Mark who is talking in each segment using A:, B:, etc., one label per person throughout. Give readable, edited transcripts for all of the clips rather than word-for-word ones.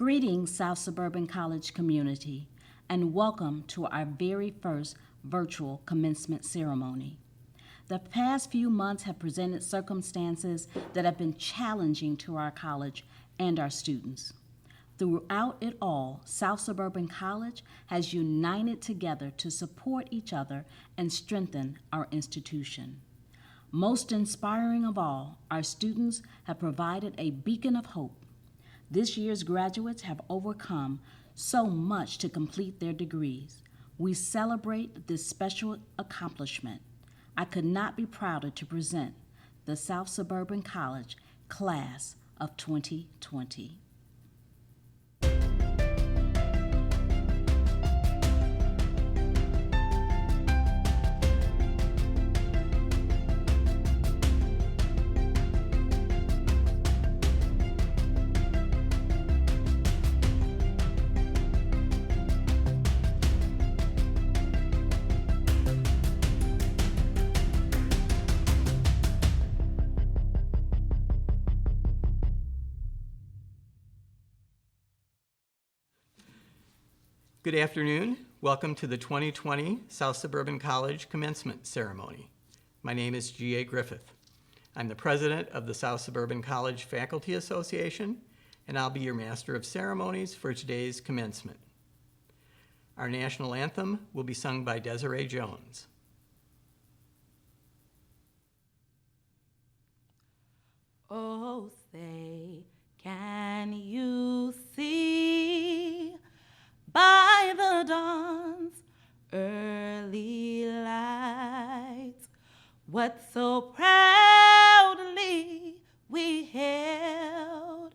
A: Greetings, South Suburban College community, and welcome to our very first virtual commencement ceremony. The past few months have presented circumstances that have been challenging to our college and our students. Throughout it all, South Suburban College has united together to support each other and strengthen our institution. Most inspiring of all, our students have provided a beacon of hope. This year's graduates have overcome so much to complete their degrees. We celebrate this special accomplishment. I could not be prouder to present the South Suburban College Class of 2020.
B: Good afternoon. Welcome to the 2020 South Suburban College Commencement Ceremony. My name is G.A. Griffith. I'm the president of the South Suburban College Faculty Association, and I'll be your master of ceremonies for today's commencement. Our national anthem will be sung by Desiree Jones.
C: Oh, say, can you see by the dawn's early light what so proudly we hailed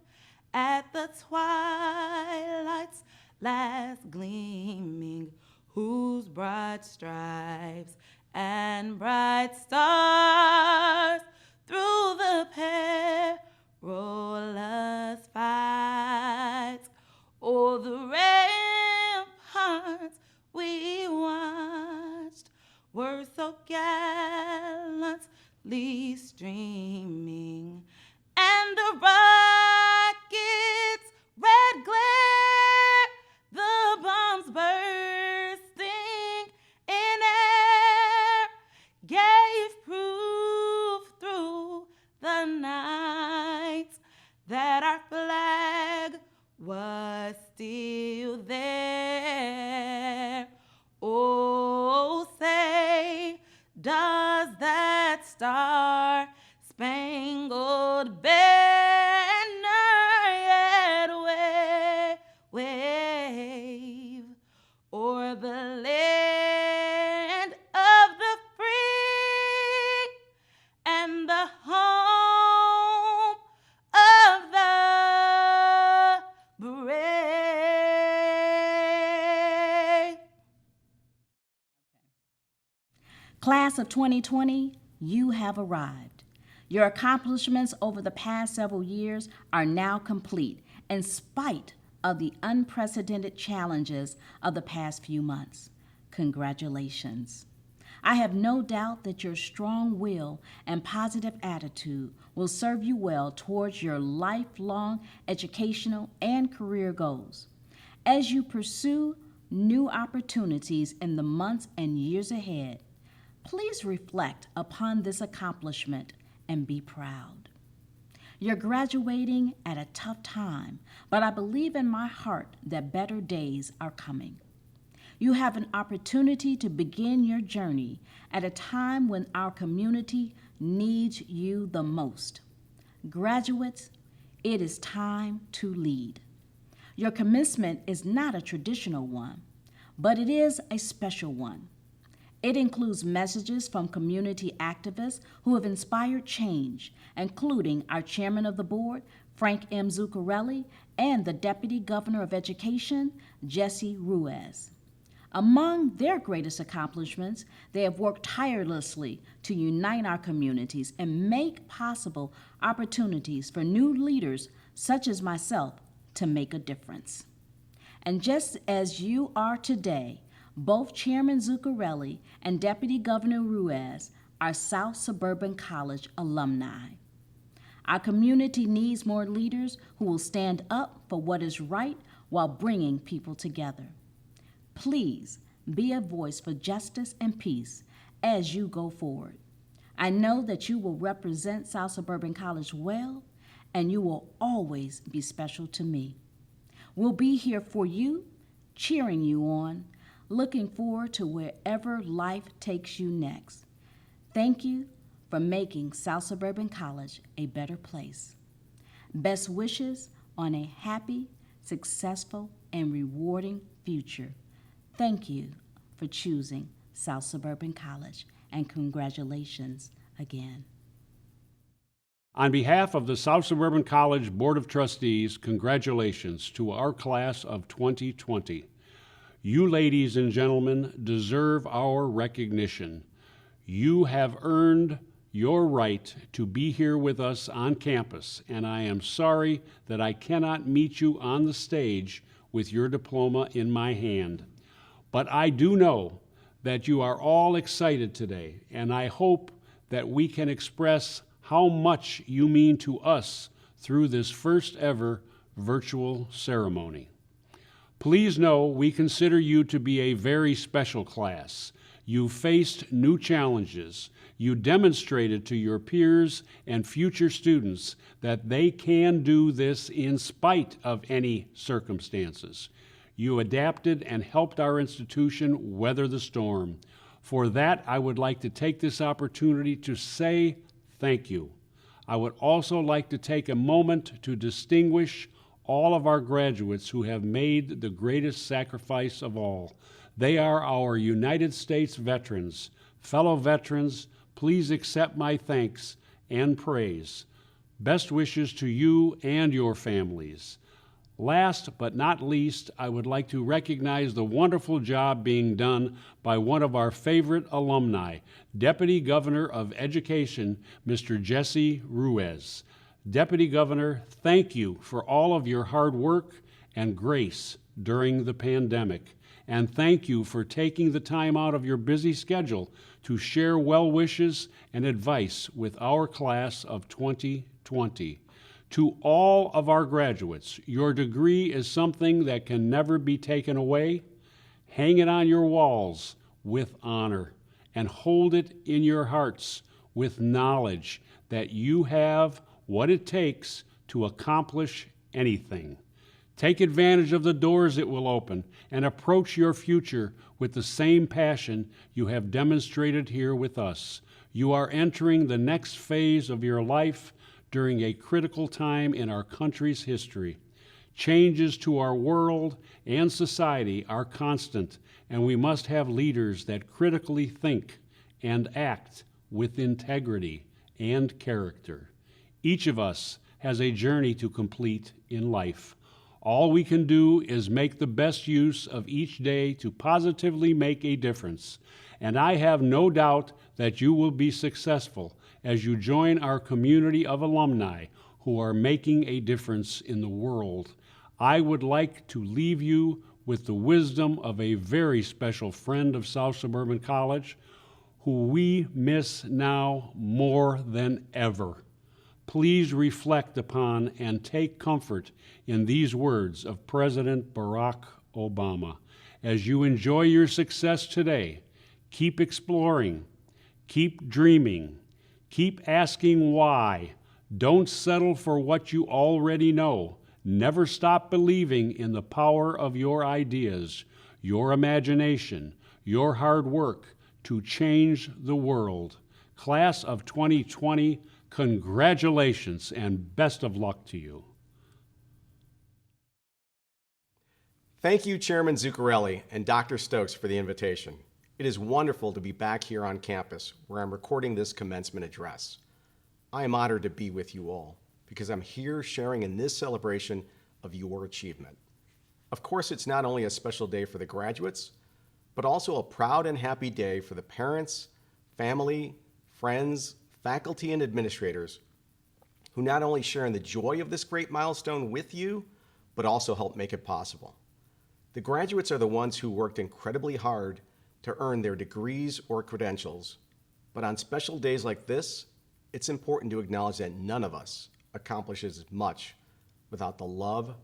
C: at the twilight's last gleaming, whose broad stripes and bright stars through the perilous fight o'er the ramparts we watched were so gallantly streaming, and the rocket's red glare, the bombs bursting in air, gave proof through the night that our flag was still there. Oh, say, does that star-spangled banner yet wave o'er the land of the free and the home of the brave?
A: Class of 2020, you have arrived. Your accomplishments over the past several years are now complete in spite of the unprecedented challenges of the past few months. Congratulations. I have no doubt that your strong will and positive attitude will serve you well towards your lifelong educational and career goals. As you pursue new opportunities in the months and years ahead, please reflect upon this accomplishment and be proud. You're graduating at a tough time, but I believe in my heart that better days are coming. You have an opportunity to begin your journey at a time when our community needs you the most. Graduates, it is time to lead. Your commencement is not a traditional one, but it is a special one. It includes messages from community activists who have inspired change, including our chairman of the board, Frank M. Zuccarelli, and the Deputy Governor of Education, Jesse Ruiz. Among their greatest accomplishments, they have worked tirelessly to unite our communities and make possible opportunities for new leaders such as myself to make a difference. And just as you are today, both Chairman Zuccarelli and Deputy Governor Ruiz are South Suburban College alumni. Our community needs more leaders who will stand up for what is right while bringing people together. Please be a voice for justice and peace as you go forward. I know that you will represent South Suburban College well, and you will always be special to me. We'll be here for you, cheering you on, looking forward to wherever life takes you next. Thank you for making South Suburban College a better place. Best wishes on a happy, successful, and rewarding future. Thank you for choosing South Suburban College, and congratulations again.
D: On behalf of the South Suburban College Board of Trustees, congratulations to our class of 2020. You, ladies and gentlemen, deserve our recognition. You have earned your right to be here with us on campus, and I am sorry that I cannot meet you on the stage with your diploma in my hand. But I do know that you are all excited today, and I hope that we can express how much you mean to us through this first ever virtual ceremony. Please know we consider you to be a very special class. You faced new challenges. You demonstrated to your peers and future students that they can do this in spite of any circumstances. You adapted and helped our institution weather the storm. For that, I would like to take this opportunity to say thank you. I would also like to take a moment to distinguish all of our graduates who have made the greatest sacrifice of all. They are our United States veterans. Fellow veterans, please accept my thanks and praise. Best wishes to you and your families. Last but not least, I would like to recognize the wonderful job being done by one of our favorite alumni, Deputy Governor of Education, Mr. Jesse Ruiz. Deputy Governor, thank you for all of your hard work and grace during the pandemic. And thank you for taking the time out of your busy schedule to share well wishes and advice with our class of 2020. To all of our graduates, your degree is something that can never be taken away. Hang it on your walls with honor and hold it in your hearts with knowledge that you have what it takes to accomplish anything. Take advantage of the doors it will open and approach your future with the same passion you have demonstrated here with us. You are entering the next phase of your life during a critical time in our country's history. Changes to our world and society are constant, and we must have leaders that critically think and act with integrity and character. Each of us has a journey to complete in life. All we can do is make the best use of each day to positively make a difference. And I have no doubt that you will be successful as you join our community of alumni who are making a difference in the world. I would like to leave you with the wisdom of a very special friend of South Suburban College who we miss now more than ever. Please reflect upon and take comfort in these words of President Barack Obama. As you enjoy your success today, keep exploring, keep dreaming, keep asking why. Don't settle for what you already know. Never stop believing in the power of your ideas, your imagination, your hard work to change the world. Class of 2020, congratulations and best of luck to you.
E: Thank you, Chairman Zuccarelli and Dr. Stokes, for the invitation. It is wonderful to be back here on campus where I'm recording this commencement address. I am honored to be with you all because I'm here sharing in this celebration of your achievement. Of course, it's not only a special day for the graduates, but also a proud and happy day for the parents, family, friends, faculty, and administrators who not only share in the joy of this great milestone with you, but also help make it possible. The graduates are the ones who worked incredibly hard to earn their degrees or credentials, but on special days like this, it's important to acknowledge that none of us accomplishes much without the love,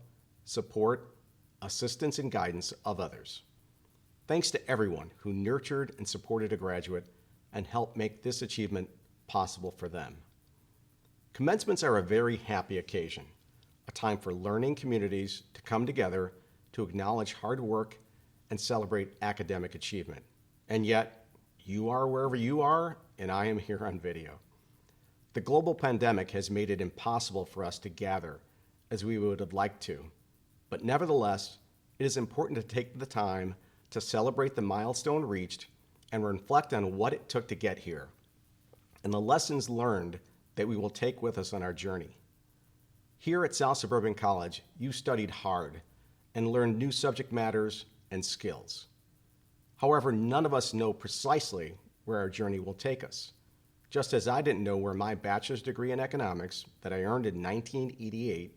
E: support, assistance, and guidance of others. Thanks to everyone who nurtured and supported a graduate and helped make this achievement possible for them. Commencements are a very happy occasion, a time for learning communities to come together to acknowledge hard work and celebrate academic achievement. And yet, you are wherever you are, and I am here on video. The global pandemic has made it impossible for us to gather as we would have liked to, but nevertheless, it is important to take the time to celebrate the milestone reached and reflect on what it took to get here and the lessons learned that we will take with us on our journey. Here at South Suburban College, you studied hard and learned new subject matters and skills. However, none of us know precisely where our journey will take us, just as I didn't know where my bachelor's degree in economics that I earned in 1988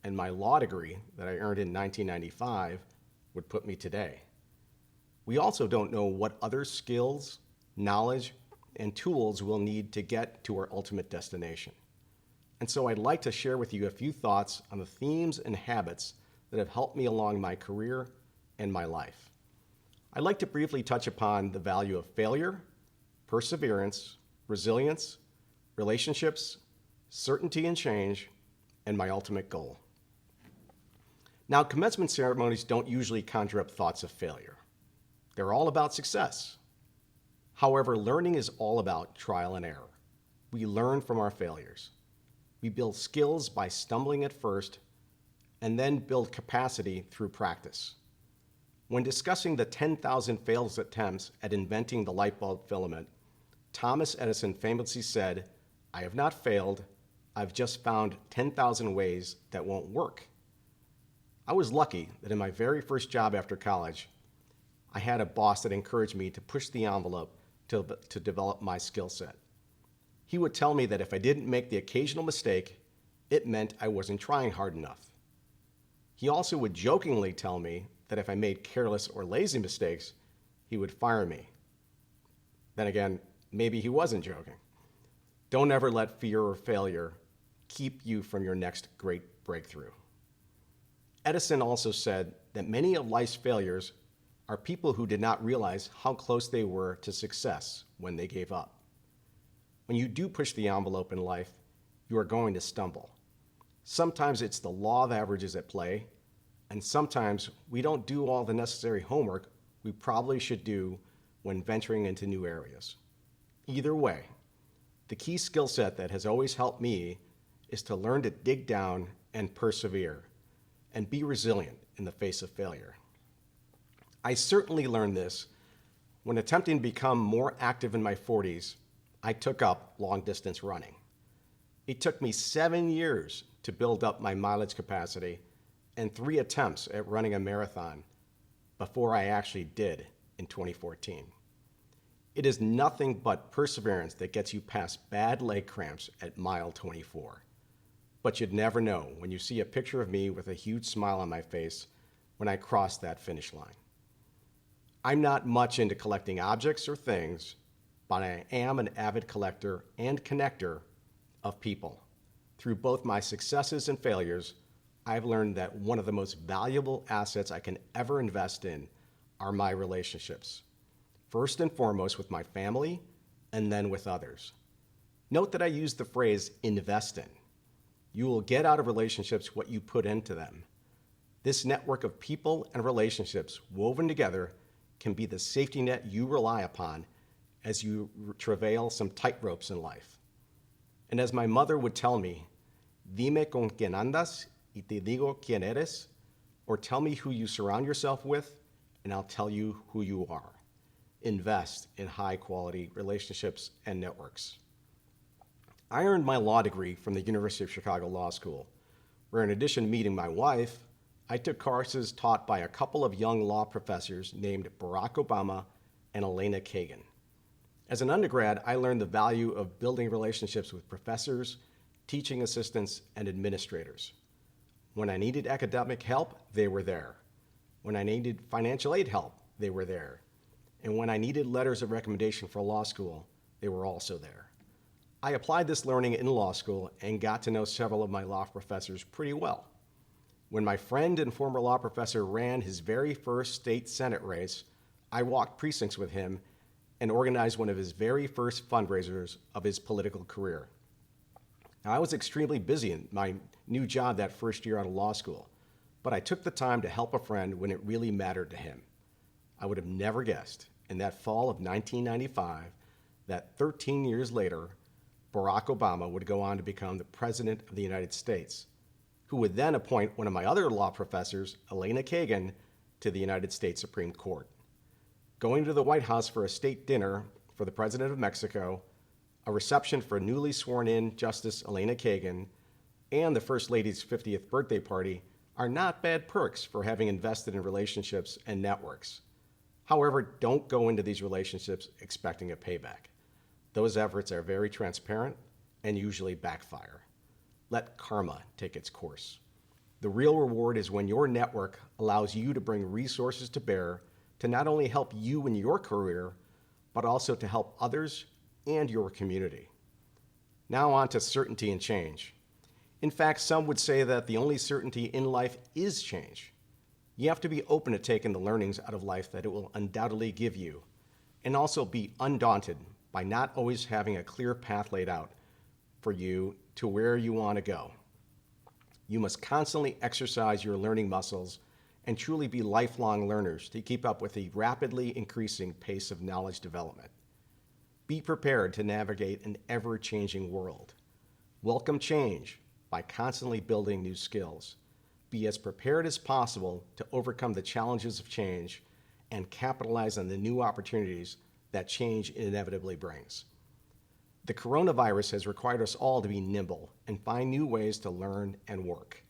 E: and my law degree that I earned in 1995 would put me today. We also don't know what other skills, knowledge, and tools we'll need to get to our ultimate destination. And so I'd like to share with you a few thoughts on the themes and habits that have helped me along my career and my life. I'd like to briefly touch upon the value of failure, perseverance, resilience, relationships, certainty and change, and my ultimate goal. Now, commencement ceremonies don't usually conjure up thoughts of failure. They're all about success. However, learning is all about trial and error. We learn from our failures. We build skills by stumbling at first and then build capacity through practice. When discussing the 10,000 failed attempts at inventing the light bulb filament, Thomas Edison famously said, "I have not failed, I've just found 10,000 ways that won't work." I was lucky that in my very first job after college, I had a boss that encouraged me to push the envelope to develop my skill set. He would tell me that if I didn't make the occasional mistake, it meant I wasn't trying hard enough. He also would jokingly tell me that if I made careless or lazy mistakes, he would fire me. Then again, maybe he wasn't joking. Don't ever let fear or failure keep you from your next great breakthrough. Edison also said that many of life's failures are people who did not realize how close they were to success when they gave up. When you do push the envelope in life, you are going to stumble. Sometimes it's the law of averages at play, and sometimes we don't do all the necessary homework we probably should do when venturing into new areas. Either way, the key skill set that has always helped me is to learn to dig down and persevere and be resilient in the face of failure. I certainly learned this when attempting to become more active in my 40s. I took up long-distance running. It took me 7 years to build up my mileage capacity and 3 attempts at running a marathon before I actually did in 2014. It is nothing but perseverance that gets you past bad leg cramps at mile 24. But you'd never know when you see a picture of me with a huge smile on my face when I cross that finish line. I'm not much into collecting objects or things, but I am an avid collector and connector of people. Through both my successes and failures, I've learned that one of the most valuable assets I can ever invest in are my relationships. First and foremost with my family, and then with others. Note that I use the phrase invest in. You will get out of relationships what you put into them. This network of people and relationships woven together can be the safety net you rely upon as you travail some tightropes in life. And as my mother would tell me, dime con quien andas y te digo quién eres, or tell me who you surround yourself with, and I'll tell you who you are. Invest in high-quality relationships and networks. I earned my law degree from the University of Chicago Law School, where in addition to meeting my wife, I took courses taught by a couple of young law professors named Barack Obama and Elena Kagan. As an undergrad, I learned the value of building relationships with professors, teaching assistants, and administrators. When I needed academic help, they were there. When I needed financial aid help, they were there. And when I needed letters of recommendation for law school, they were also there. I applied this learning in law school and got to know several of my law professors pretty well. When my friend and former law professor ran his very first state Senate race, I walked precincts with him and organized one of his very first fundraisers of his political career. Now, I was extremely busy in my new job that first year out of law school, but I took the time to help a friend when it really mattered to him. I would have never guessed in that fall of 1995 that 13 years later, Barack Obama would go on to become the President of the United States, who would then appoint one of my other law professors, Elena Kagan, to the United States Supreme Court. Going to the White House for a state dinner for the President of Mexico, a reception for newly sworn-in Justice Elena Kagan, and the First Lady's 50th birthday party are not bad perks for having invested in relationships and networks. However, don't go into these relationships expecting a payback. Those efforts are very transparent and usually backfire. Let karma take its course. The real reward is when your network allows you to bring resources to bear to not only help you in your career, but also to help others and your community. Now on to certainty and change. In fact, some would say that the only certainty in life is change. You have to be open to taking the learnings out of life that it will undoubtedly give you, and also be undaunted by not always having a clear path laid out for you to where you want to go. You must constantly exercise your learning muscles and truly be lifelong learners to keep up with the rapidly increasing pace of knowledge development. Be prepared to navigate an ever-changing world. Welcome change by constantly building new skills. Be as prepared as possible to overcome the challenges of change and capitalize on the new opportunities that change inevitably brings. The coronavirus has required us all to be nimble and find new ways to learn and work.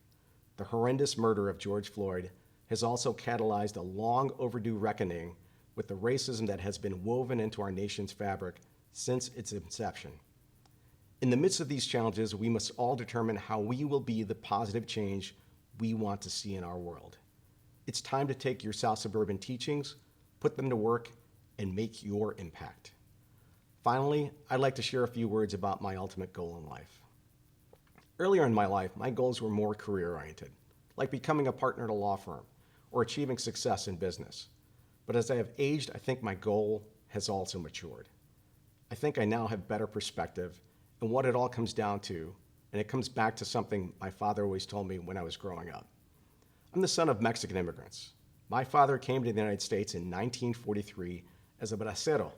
E: The horrendous murder of George Floyd has also catalyzed a long overdue reckoning with the racism that has been woven into our nation's fabric since its inception. In the midst of these challenges, we must all determine how we will be the positive change we want to see in our world. It's time to take your South Suburban teachings, put them to work, and make your impact. Finally, I'd like to share a few words about my ultimate goal in life. Earlier in my life, my goals were more career-oriented, like becoming a partner at a law firm or achieving success in business. But as I have aged, I think my goal has also matured. I think I now have better perspective and what it all comes down to, and it comes back to something my father always told me when I was growing up. I'm the son of Mexican immigrants. My father came to the United States in 1943 as a bracero,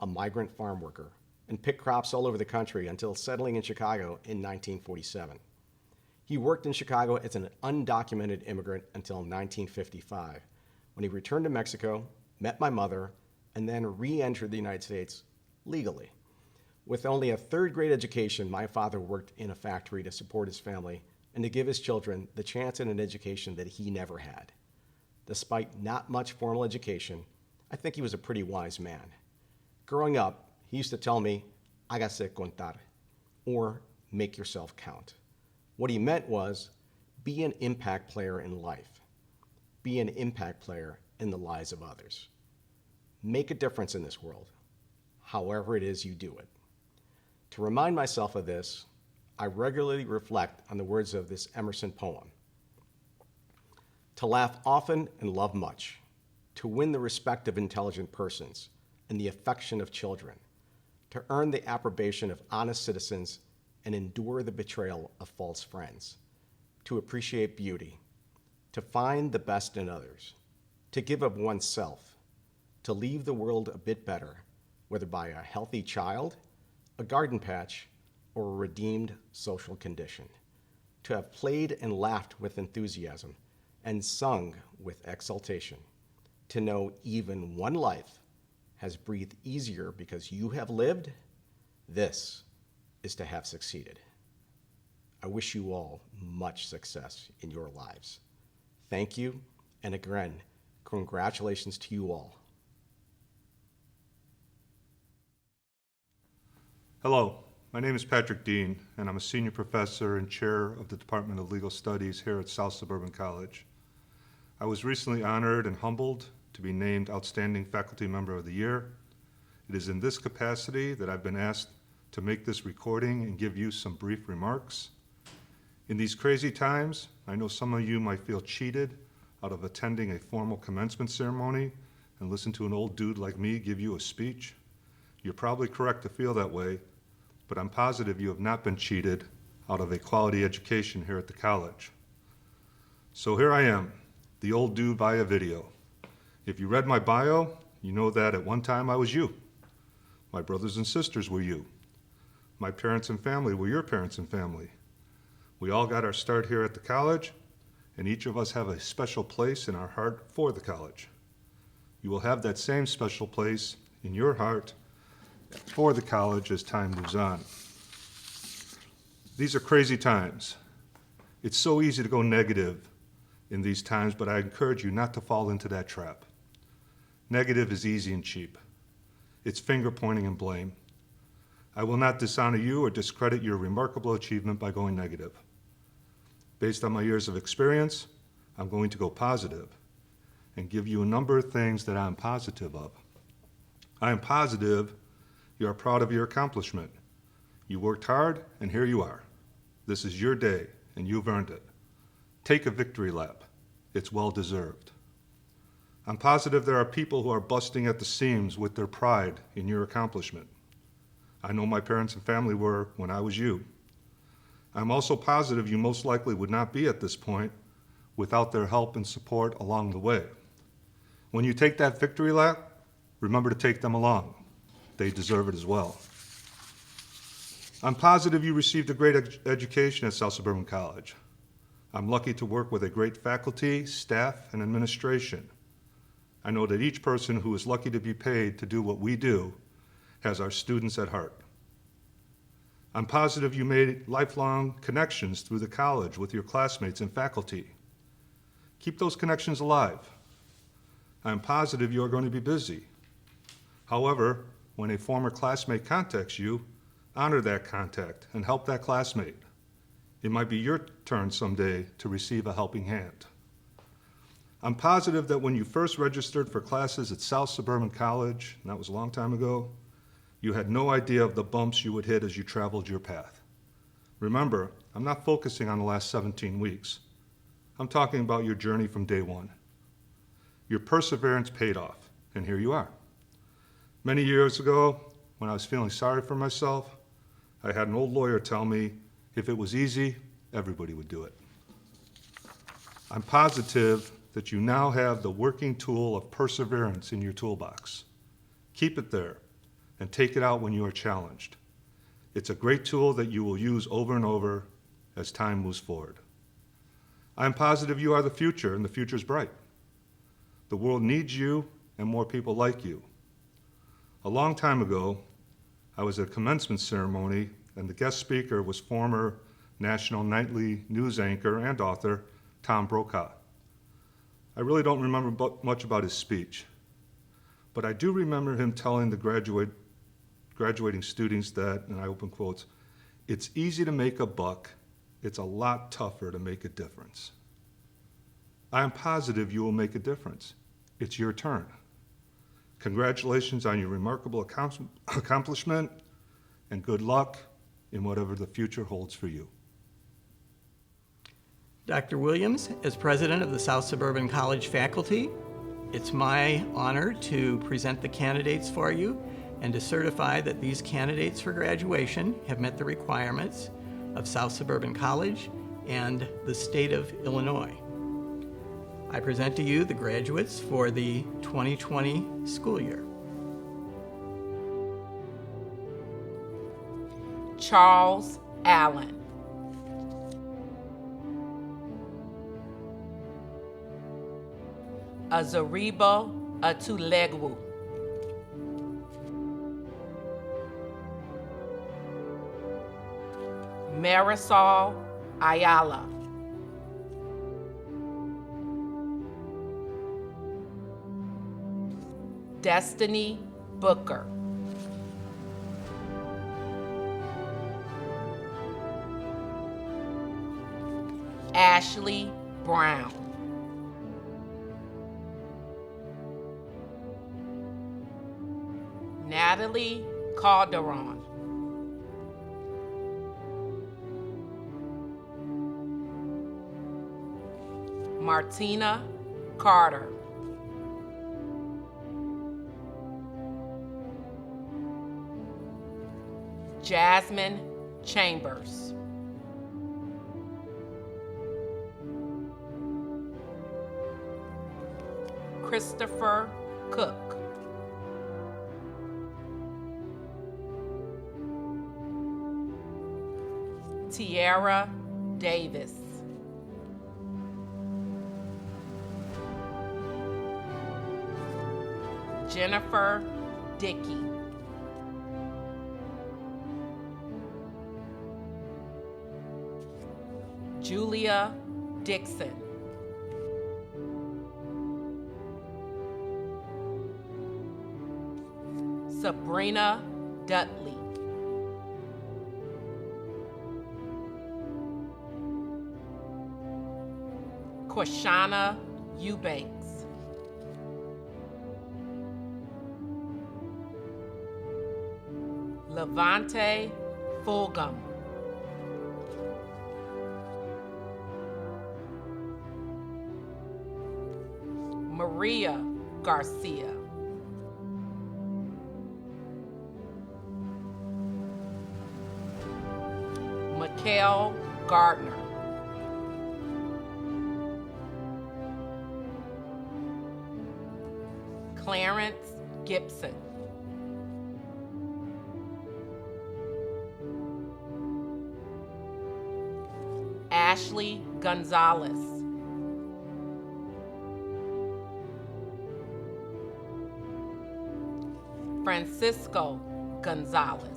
E: a migrant farm worker, and picked crops all over the country until settling in Chicago in 1947. He worked in Chicago as an undocumented immigrant until 1955, when he returned to Mexico, met my mother, and then re-entered the United States legally. With only a third-grade education, my father worked in a factory to support his family and to give his children the chance at an education that he never had. Despite not much formal education, I think he was a pretty wise man. Growing up, he used to tell me, hágase contar, or make yourself count. What he meant was, be an impact player in life. Be an impact player in the lives of others. Make a difference in this world, however it is you do it. To remind myself of this, I regularly reflect on the words of this Emerson poem. To laugh often and love much, to win the respect of intelligent persons and the affection of children, to earn the approbation of honest citizens and endure the betrayal of false friends, to appreciate beauty, to find the best in others, to give of oneself, to leave the world a bit better, whether by a healthy child, a garden patch, or a redeemed social condition, to have played and laughed with enthusiasm and sung with exultation, to know even one life has breathed easier because you have lived, this is to have succeeded. I wish you all much success in your lives. Thank you, and again, congratulations to you all.
F: Hello, my name is Patrick Dean, and I'm a senior professor and chair of the Department of Legal Studies here at South Suburban College. I was recently honored and humbled to be named Outstanding Faculty Member of the Year. It is in this capacity that I've been asked to make this recording and give you some brief remarks. In these crazy times, I know some of you might feel cheated out of attending a formal commencement ceremony and listen to an old dude like me give you a speech. You're probably correct to feel that way, but I'm positive you have not been cheated out of a quality education here at the college. So here I am, the old dude via video. If you read my bio, you know that at one time I was you. My brothers and sisters were you. My parents and family were your parents and family. We all got our start here at the college, and each of us have a special place in our heart for the college. You will have that same special place in your heart for the college as time moves on. These are crazy times. It's so easy to go negative in these times, but I encourage you not to fall into that trap. Negative is easy and cheap. It's finger pointing and blame. I will not dishonor you or discredit your remarkable achievement by going negative. Based on my years of experience, I'm going to go positive and give you a number of things that I'm positive of. I am positive you are proud of your accomplishment. You worked hard, and here you are. This is your day, and you've earned it. Take a victory lap. It's well deserved. I'm positive there are people who are busting at the seams with their pride in your accomplishment. I know my parents and family were when I was you. I'm also positive you most likely would not be at this point without their help and support along the way. When you take that victory lap, remember to take them along. They deserve it as well. I'm positive you received a great education at South Suburban College. I'm lucky to work with a great faculty, staff, and administration. I know that each person who is lucky to be paid to do what we do has our students at heart. I'm positive you made lifelong connections through the college with your classmates and faculty. Keep those connections alive. I'm positive you are going to be busy. However, when a former classmate contacts you, honor that contact and help that classmate. It might be your turn someday to receive a helping hand. I'm positive that when you first registered for classes at South Suburban College, and that was a long time ago, you had no idea of the bumps you would hit as you traveled your path. Remember, I'm not focusing on the last 17 weeks. I'm talking about your journey from day one. Your perseverance paid off, and here you are. Many years ago, when I was feeling sorry for myself, I had an old lawyer tell me, if it was easy, everybody would do it. I'm positive that you now have the working tool of perseverance in your toolbox. Keep it there and take it out when you are challenged. It's a great tool that you will use over and over as time moves forward. I'm positive you are the future, and the future is bright. The world needs you and more people like you. A long time ago, I was at a commencement ceremony, and the guest speaker was former national nightly news anchor and author Tom Brokaw. I really don't remember much about his speech, but I do remember him telling the graduating students that, and I open quotes, "It's easy to make a buck, it's a lot tougher to make a difference." I am positive you will make a difference. It's your turn. Congratulations on your remarkable accomplishment, and good luck in whatever the future holds for you.
B: Dr. Williams, as president of the South Suburban College faculty, it's my honor to present the candidates for you and to certify that these candidates for graduation have met the requirements of South Suburban College and the state of Illinois. I present to you the graduates for the 2020 school year.
C: Charles Allen. Azaribo Atulegwu. Marisol Ayala. Destiny Booker. Ashley Brown. Natalie Calderon. Martina Carter. Jasmine Chambers. Christopher Cook. Tiara Davis. Jennifer Dickey. Julia Dixon. Sabrina Dudley. Quashana Eubanks. Levante Fulgham. Maria Garcia. Mikhail Gardner. Clarence Gibson. Ashley Gonzalez. Francisco Gonzalez.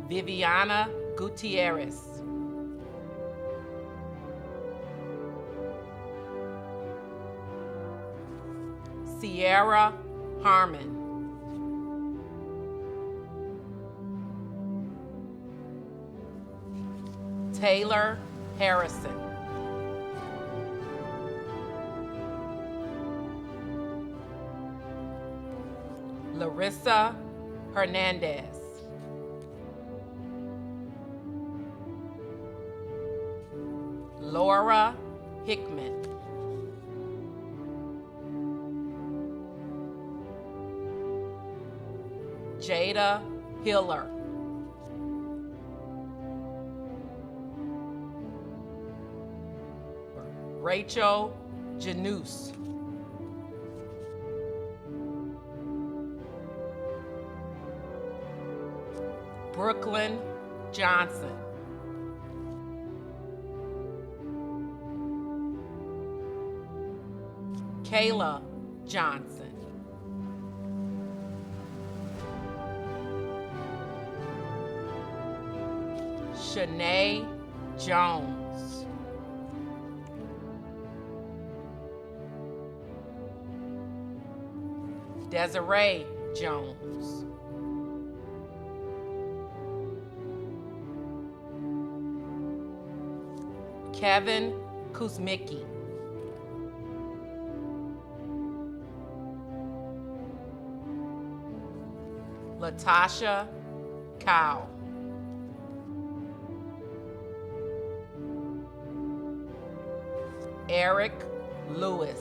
C: Viviana Gutierrez. Sierra Harmon. Taylor Harrison. Larissa Hernandez. Laura Hickman. Jada Hiller. Rachel Janus. Brooklyn Johnson. Kayla Johnson. Shanae Jones. Desiree Jones. Kevin Kuzmicki. Latasha Cow. Eric Lewis.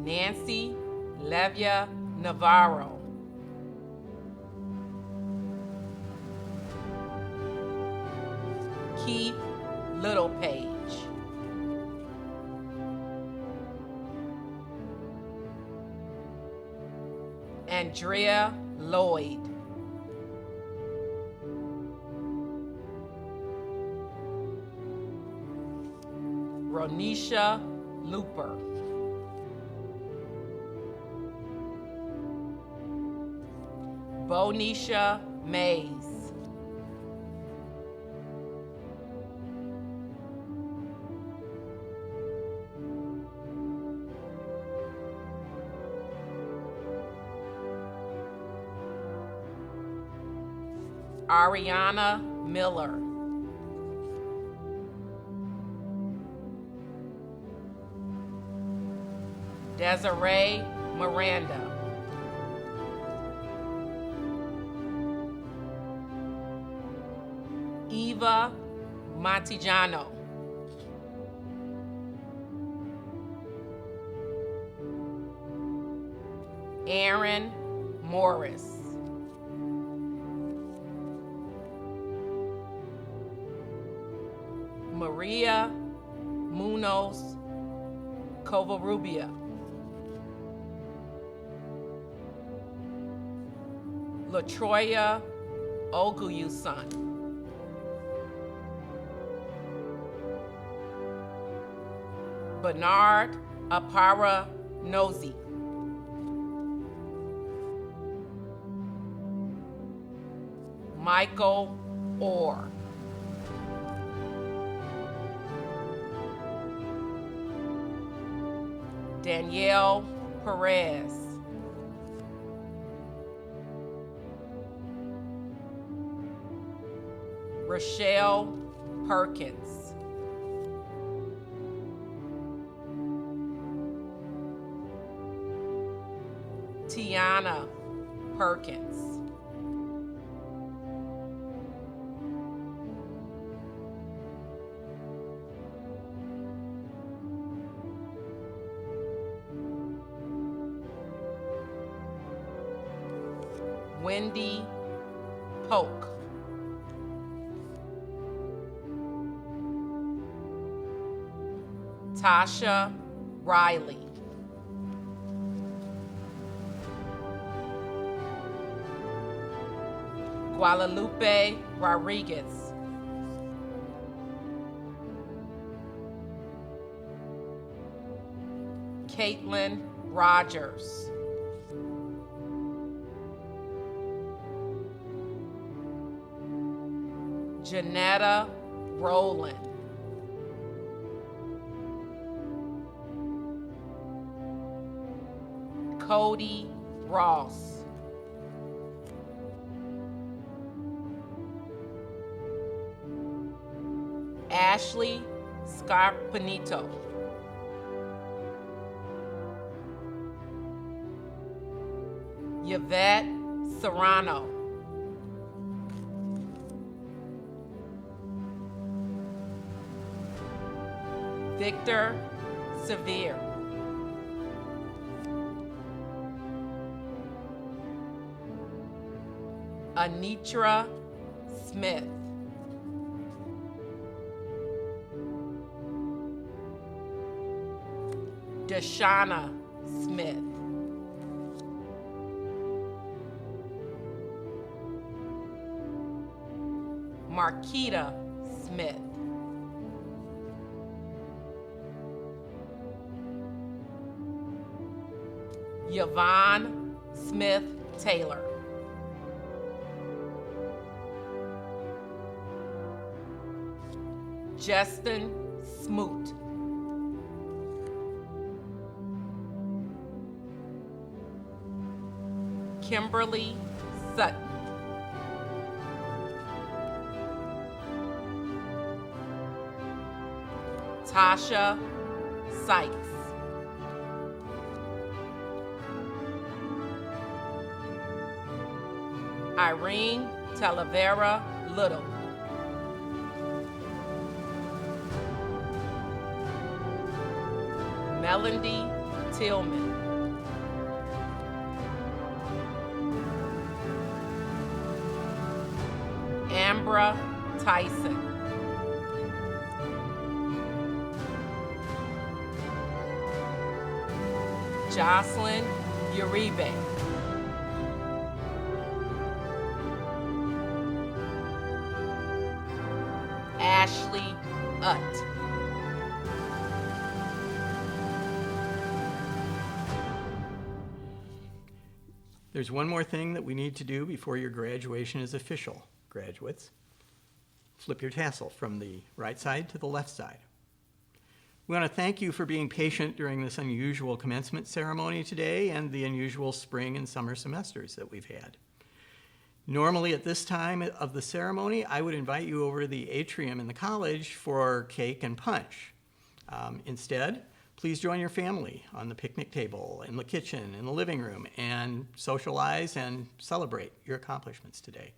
C: Nancy Levia Navarro. Keith Littlepage. Andrea Lloyd. Ronisha Looper. Bonisha Mays. Ariana Miller. Desiree Miranda. Eva Montejano. Aaron Morris. Maria Munoz Covarrubia. LaTroya Oguyuson. Bernard Apara Nozi. Michael Orr. Danielle Perez. Rochelle Perkins. Tiana Perkins. Wendy Polk. Tasha Riley. Guadalupe Rodriguez. Caitlin Rogers. Janetta Rowland. Cody Ross. Ashley Scarpanito. Yvette Serrano. Victor Severe. Anitra Smith. Deshauna Smith. Marquita Smith. Yvonne Smith Taylor. Justin Smoot. Kimberly Sutton. Tasha Sykes. Irene Talavera Little. Melody Tillman. Ambra Tyson. Jocelyn Uribe. Ashley Utt.
B: There's one more thing that we need to do before your graduation is official, graduates. Flip your tassel from the right side to the left side. We want to thank you for being patient during this unusual commencement ceremony today and the unusual spring and summer semesters that we've had. Normally at this time of the ceremony, I would invite you over to the atrium in the college for cake and punch. Instead, please join your family on the picnic table, in the kitchen, in the living room, and socialize and celebrate your accomplishments today.